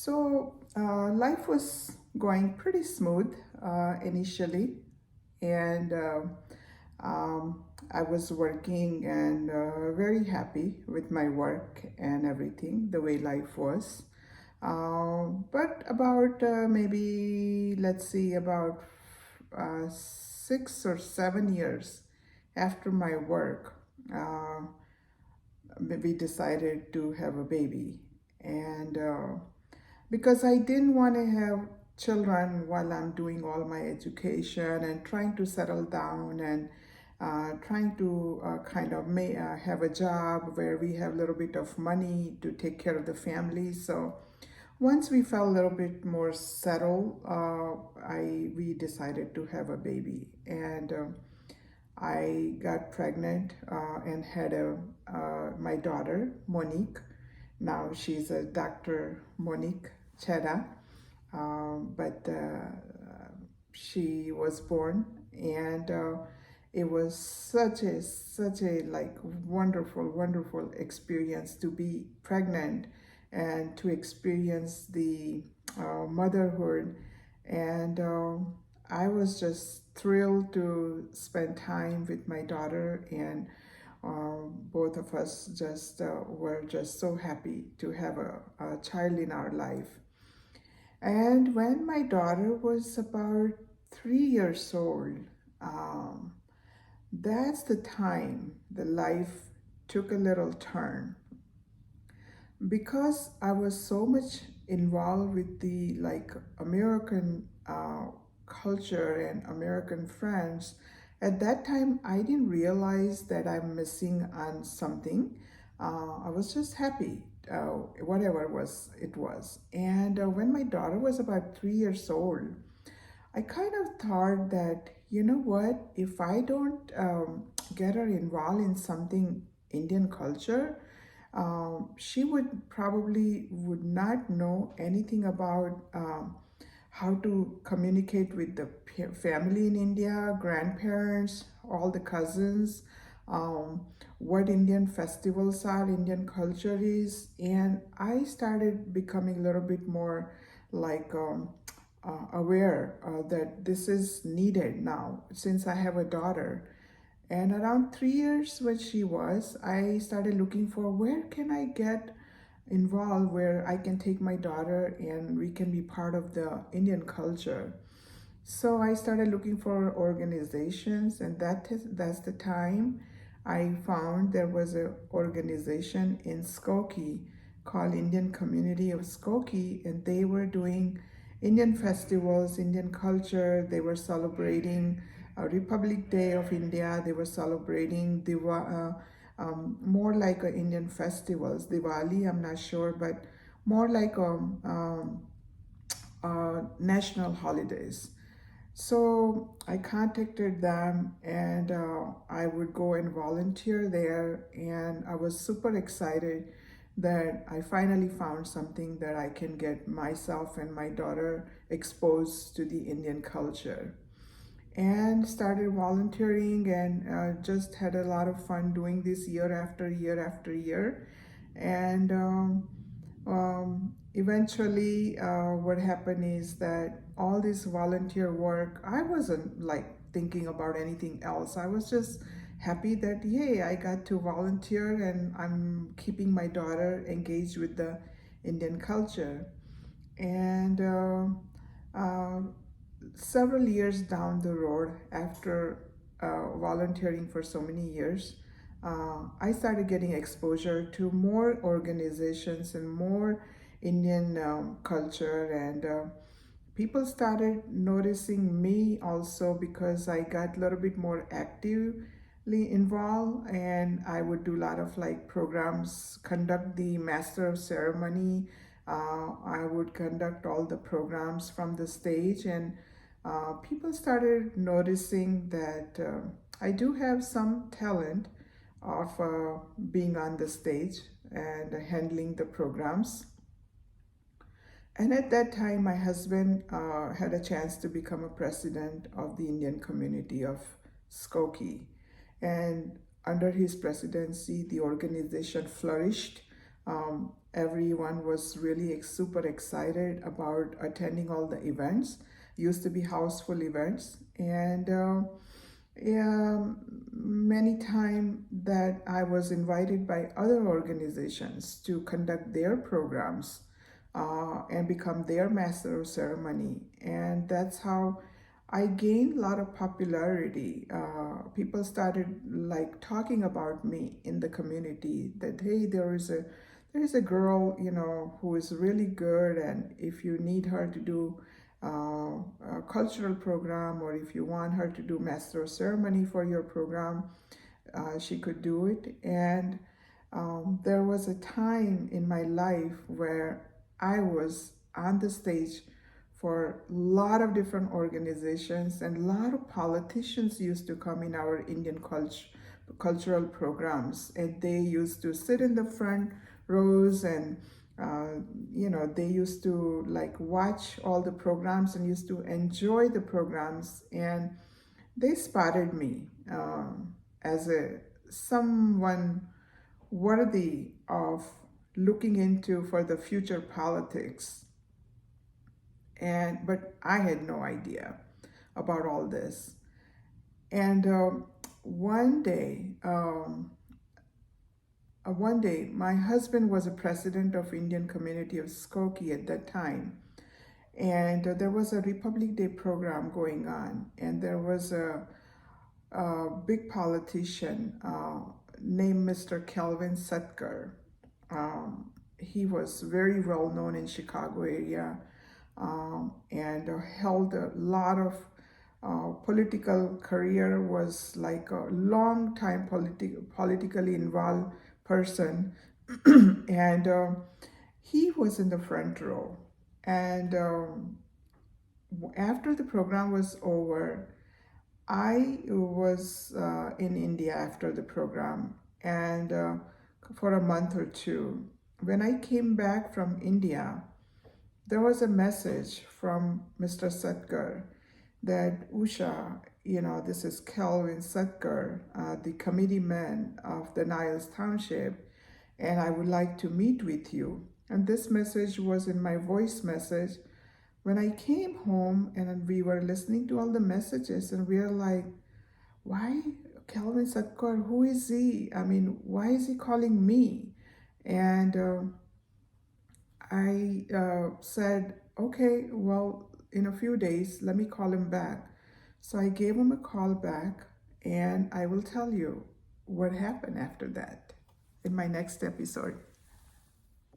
Life was going pretty smooth initially, and I was working and very happy with my work and everything, the way life was. But about maybe, let's see, about 6 or 7 years after my work, uh, we decided to have a baby. And because I didn't want to have children while I'm doing all my education and trying to settle down and trying to have a job where we have a little bit of money to take care of the family. So once we felt a little bit more settled, we decided to have a baby, and I got pregnant and had my daughter Monique. Now she's a Dr. Monique Cheda, but she was born, and it was such a like wonderful experience to be pregnant and to experience the motherhood. And I was just thrilled to spend time with my daughter, and both of us just were just so happy to have a child in our life. And when my daughter was about 3 years old, um, that's the time the life took a little turn, because I was so much involved with the like American culture and American friends. At that time, I didn't realize that I'm missing on something. I was just happy, whatever it was. And when my daughter was about 3 years old, I kind of thought that, you know what, if I don't get her involved in something Indian culture, she would probably would not know anything about how to communicate with the family in India, grandparents, all the cousins, um, what Indian festivals are, Indian culture is. And I started becoming a little bit more like aware that this is needed now since I have a daughter. And around 3 years when she was, I started looking for where can I get involved, where I can take my daughter and we can be part of the Indian culture. So I started looking for organizations, and that's the time I found there was an organization in Skokie called Indian Community of Skokie, and they were doing Indian festivals, Indian culture. They were celebrating Republic Day of India. They were celebrating more like Indian festivals, Diwali. I'm not sure, but more like national holidays. So I contacted them, and I would go and volunteer there. And I was super excited that I finally found something that I can get myself and my daughter exposed to the Indian culture. And started volunteering, and just had a lot of fun doing this year after year after year. And eventually, what happened is that all this volunteer work, I wasn't like thinking about anything else. I was just happy that, yay, I got to volunteer and I'm keeping my daughter engaged with the Indian culture. And uh, several years down the road, after volunteering for so many years, I started getting exposure to more organizations and more Indian culture, and people started noticing me also because I got a little bit more actively involved, and I would do a lot of like programs, conduct the master of ceremony. I would conduct all the programs from the stage, and people started noticing that I do have some talent of being on the stage and handling the programs. And at that time, my husband had a chance to become a president of the Indian community of Skokie. And under his presidency, the organization flourished. Everyone was really super excited about attending all the events. Used to be houseful events, and yeah, many time that I was invited by other organizations to conduct their programs and become their master of ceremony, and that's how I gained a lot of popularity. People started like talking about me in the community that hey, there is a girl, who is really good, and if you need her to do a cultural program, or if you want her to do master of ceremony for your program, she could do it. And there was a time in my life where I was on the stage for a lot of different organizations, and a lot of politicians used to come in our Indian cultural programs, and they used to sit in the front rows, and they used to like watch all the programs and used to enjoy the programs, and they spotted me as a someone worthy of looking into for the future politics. And but I had no idea about all this. And one day, my husband was a president of Indian community of Skokie at that time, and there was a Republic Day program going on, and there was a big politician named Mr. Kelvin Sutker. He was very well known in Chicago area, and held a lot of political career, was like a long time politically involved person. And he was in the front row, and after the program was over, I was in India after the program, and for a month or two. When I came back from India, there was a message from Mr. Satkar that Usha, this is Kelvin Satkar, the committee man of the Niles Township, and I would like to meet with you. And this message was in my voice message. When I came home and we were listening to all the messages, and we are like, why Kelvin Satkar? Who is he? I mean, why is he calling me? And I said, okay, well, in a few days, let me call him back. So I gave him a call back, and I will tell you what happened after that in my next episode.